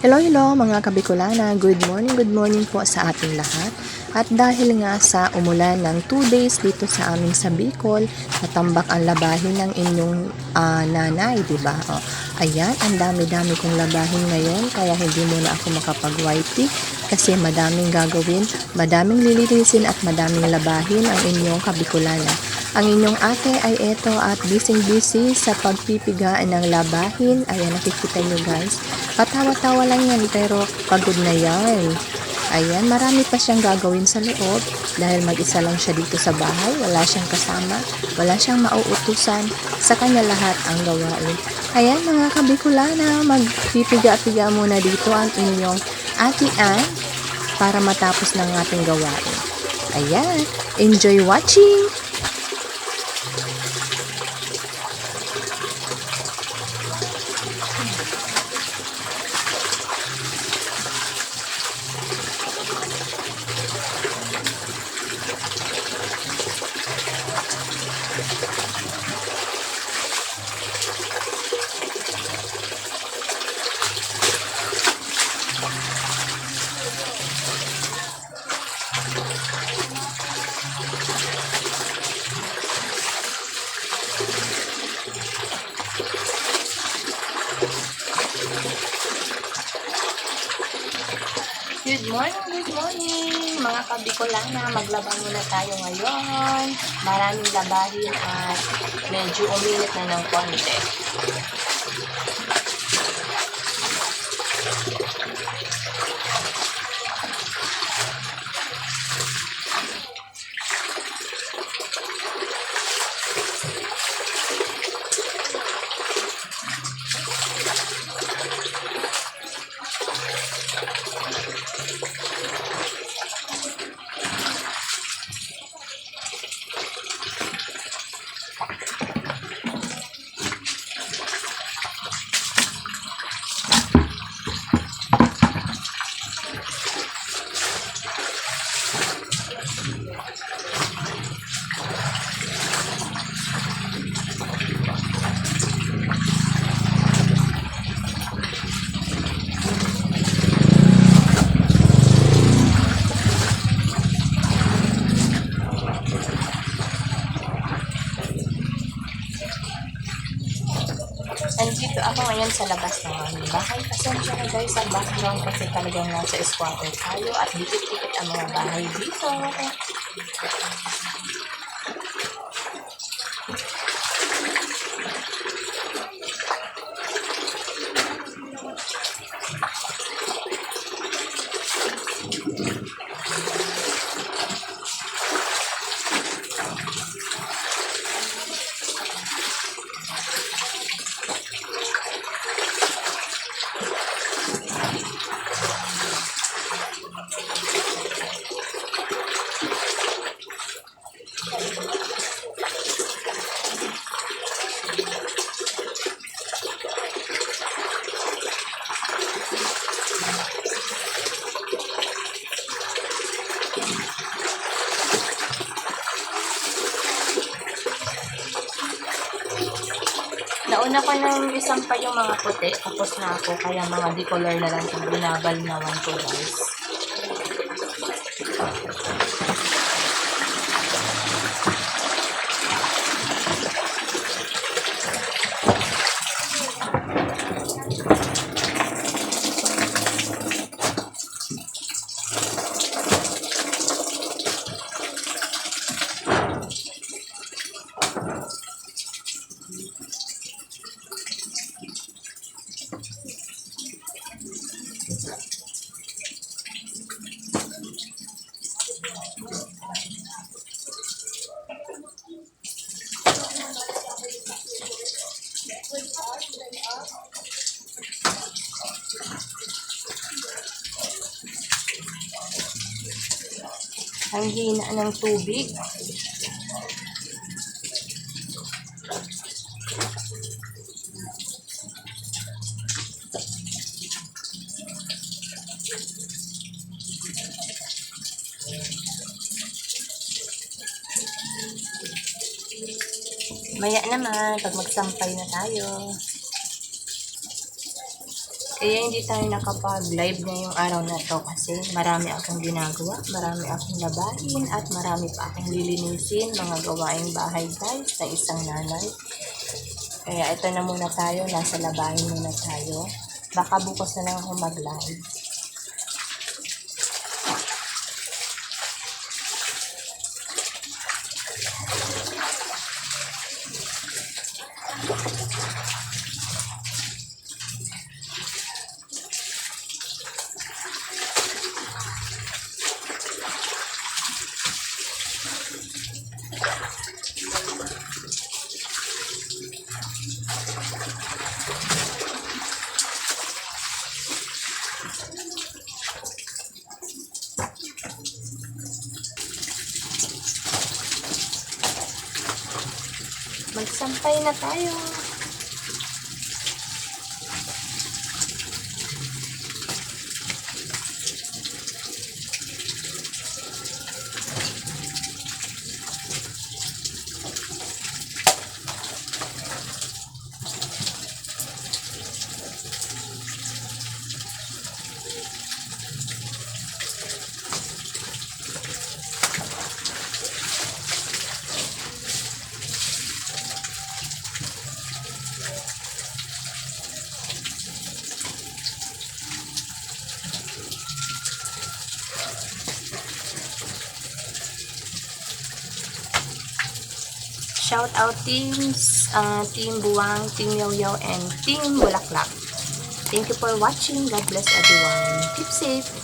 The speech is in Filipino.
Hello, hello mga kabikolana. Good morning po sa ating lahat. At dahil nga sa umulan ng 2 days dito sa amin sa Bicol, natambak ang labahin ng inyong nanay, di ba? O, ayan, ang dami-dami kong labahin ngayon, kaya hindi muna ako makapag-YT kasi madaming gagawin, madaming lilinisin at madaming labahin ang inyong kabikolana. Ang inyong ate ay eto at busy sa pagpipigaan ng labahin. Ayan, nakikita nyo guys. Patawa-tawa lang yan pero pagod na yan. Ayan, marami pa siyang gagawin sa loob dahil mag-isa lang siya dito sa bahay. Wala siyang kasama, wala siyang mauutusan. Sa kanya lahat ang gawain. Ayan mga kabikulana, magpipiga-piga muna dito ang inyong Ate Ann para matapos ng ating gawain. Ayan, enjoy watching! Good morning, mga kabikolana. Maglaba muna tayo ngayon. Maraming labahin at medyo uminit na ng konti. Nandito ako ngayon sa labas ng aming bahay. Pasensya na guys sa background kasi talagang nasa squatter tayo at dikit-dikit ang mga bahay dito. Nauna ko nang isampa yung mga puti, tapos na ako, kaya mga decolor na lang kung binabalnawan ko guys. Ang hina ng tubig. Maya naman, pag magsampay na tayo. Kaya hindi tayo nakapag-live ngayong araw na to kasi marami akong ginagawa, marami akong labahin at marami pa akong lilinisin, mga gawaing bahay guys sa isang nanay. Kaya ito na muna tayo, nasa labahin muna tayo. Baka bukas na lang ako mag-live. Magsampay na tayo. Shout out teams, Team Buwang, Team Yaw-Yaw, and Team Bulaklak. Thank you for watching. God bless everyone. Keep safe.